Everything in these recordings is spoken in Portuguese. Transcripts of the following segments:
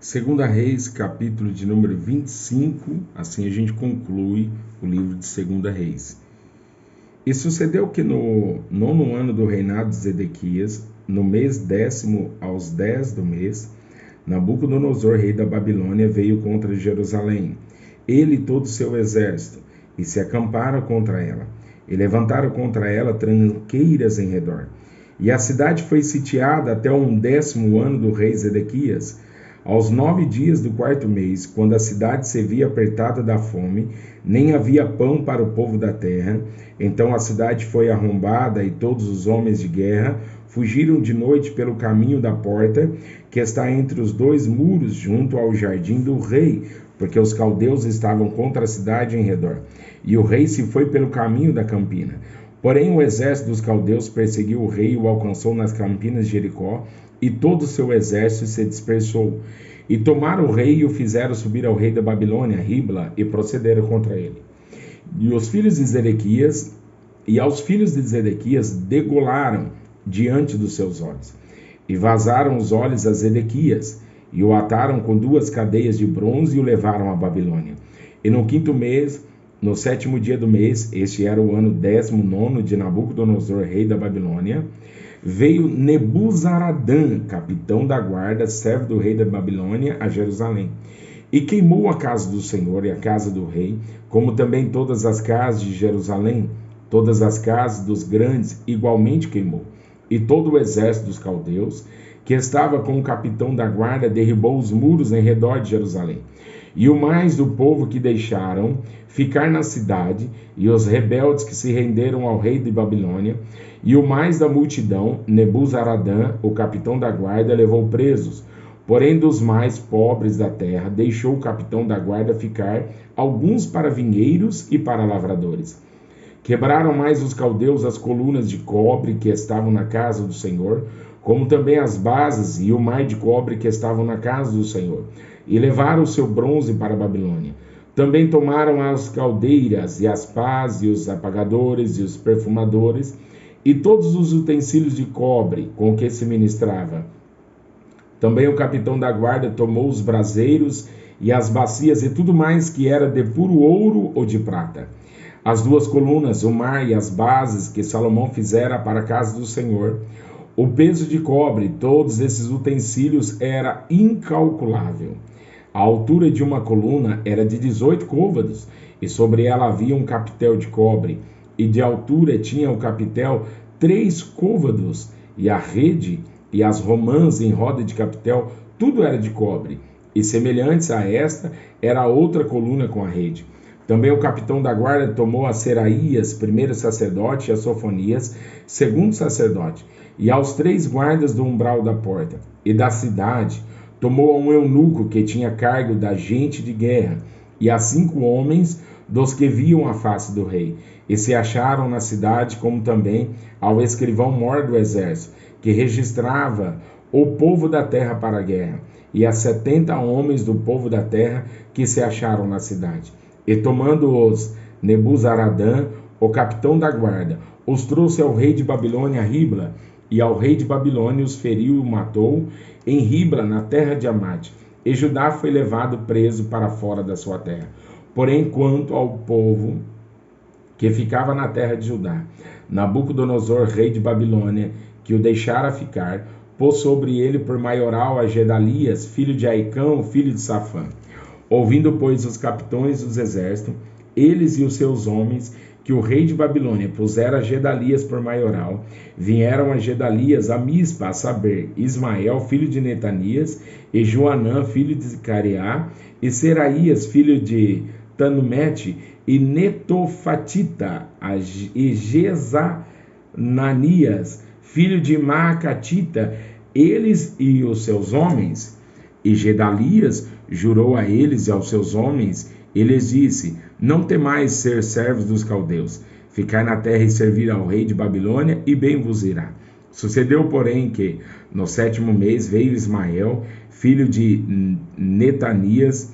Segunda Reis, capítulo de número 25, assim a gente conclui o livro de Segunda Reis. E sucedeu que no 9º ano do reinado de Zedequias, no mês 10º aos 10 do mês, Nabucodonosor, rei da Babilônia, veio contra Jerusalém, ele e todo o seu exército, e se acamparam contra ela, e levantaram contra ela tranqueiras em redor. E a cidade foi sitiada até o 10º ano do rei Zedequias. Aos 9 dias do 4º mês, quando a cidade se via apertada da fome, nem havia pão para o povo da terra, então a cidade foi arrombada e todos os homens de guerra fugiram de noite pelo caminho da porta, que está entre os dois muros, junto ao jardim do rei, porque os caldeus estavam contra a cidade em redor. E o rei se foi pelo caminho da campina. Porém o exército dos caldeus perseguiu o rei e o alcançou nas campinas de Jericó, e todo o seu exército se dispersou. E tomaram o rei e o fizeram subir ao rei da Babilônia, Ribla, e procederam contra ele. E os filhos de Zedequias, e aos filhos de Zedequias degolaram diante dos seus olhos. E vazaram os olhos a Zedequias, e o ataram com 2 cadeias de bronze e o levaram à Babilônia. E no 5º mês, no 7º dia do mês, este era o ano 19º de Nabucodonosor, rei da Babilônia, veio Nebuzaradã, capitão da guarda, servo do rei da Babilônia, a Jerusalém, e queimou a casa do Senhor e a casa do rei, como também todas as casas de Jerusalém, todas as casas dos grandes, igualmente queimou. E todo o exército dos caldeus, que estava com o capitão da guarda, derribou os muros em redor de Jerusalém. E o mais do povo que deixaram ficar na cidade, e os rebeldes que se renderam ao rei de Babilônia, e o mais da multidão, Nebuzaradã, o capitão da guarda, levou presos. Porém, dos mais pobres da terra, deixou o capitão da guarda ficar, alguns para vinheiros e para lavradores. Quebraram mais os caldeus as colunas de cobre que estavam na casa do Senhor, como também as bases e o mar de cobre que estavam na casa do Senhor, e levaram o seu bronze para a Babilônia. Também tomaram as caldeiras e as pás e os apagadores e os perfumadores e todos os utensílios de cobre com que se ministrava. Também o capitão da guarda tomou os braseiros e as bacias e tudo mais que era de puro ouro ou de prata. As 2 colunas, o mar e as bases que Salomão fizera para a casa do Senhor, o peso de cobre, todos esses utensílios era incalculável. A altura de uma coluna era de 18 côvados, e sobre ela havia um capitel de cobre, e de altura tinha o capitel 3 côvados, e a rede e as romãs em roda de capitel, tudo era de cobre, e semelhantes a esta era outra coluna com a rede. Também o capitão da guarda tomou a Seraías, primeiro sacerdote, e a Sofonias, segundo sacerdote, e aos 3 guardas do umbral da porta, e da cidade tomou a um eunuco que tinha cargo da gente de guerra, e a 5 homens dos que viam a face do rei, e se acharam na cidade, como também ao escrivão-mor do exército, que registrava o povo da terra para a guerra, e a 70 homens do povo da terra que se acharam na cidade. E tomando-os Nebuzaradã, o capitão da guarda, os trouxe ao rei de Babilônia, Ribla, e ao rei de Babilônia os feriu e o matou em Ribla, na terra de Amate. E Judá foi levado preso para fora da sua terra. Porém, quanto ao povo que ficava na terra de Judá, Nabucodonosor, rei de Babilônia, que o deixara ficar, pôs sobre ele por maioral a Gedalias, filho de Aicão, filho de Safã. Ouvindo, pois, os capitões dos exércitos, eles e os seus homens, que o rei de Babilônia pusera Gedalias por maioral, vieram a Gedalias a Mispa, a saber, Ismael, filho de Netanias, e Joanã, filho de Careá, e Seraías, filho de Tanumete, e Netofatita, e Jezananias, filho de Maacatita, eles e os seus homens. E Gedalias jurou a eles e aos seus homens, e lhes disse: não temais ser servos dos caldeus, ficar na terra e servir ao rei de Babilônia, e bem vos irá. Sucedeu, porém, que no 7º mês veio Ismael, filho de Netanias,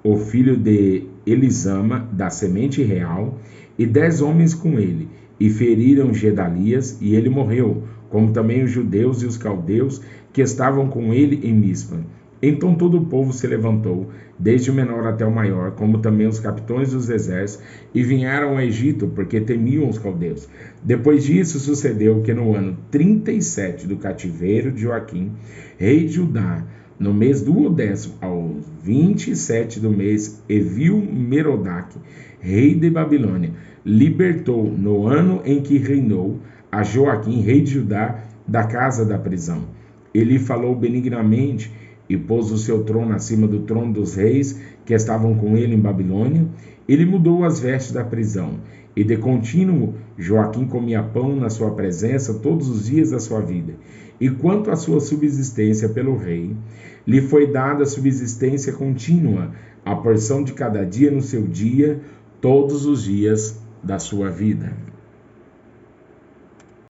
o filho de Elisama, da semente real, e 10 homens com ele, e feriram Gedalias, e ele morreu, como também os judeus e os caldeus que estavam com ele em Mispa. Então todo o povo se levantou, desde o menor até o maior, como também os capitães dos exércitos, e vieram ao Egito, porque temiam os caldeus. Depois disso sucedeu que no ano 37 do cativeiro de Joaquim, rei de Judá, no mês do 10º, ao 27 do mês, Evil-Merodach, rei de Babilônia, libertou, no ano em que reinou, a Joaquim, rei de Judá, da casa da prisão. Ele falou benignamente e pôs o seu trono acima do trono dos reis que estavam com ele em Babilônia. Ele mudou as vestes da prisão, e de contínuo Joaquim comia pão na sua presença todos os dias da sua vida. E quanto à sua subsistência pelo rei, lhe foi dada subsistência contínua, a porção de cada dia no seu dia, todos os dias da sua vida.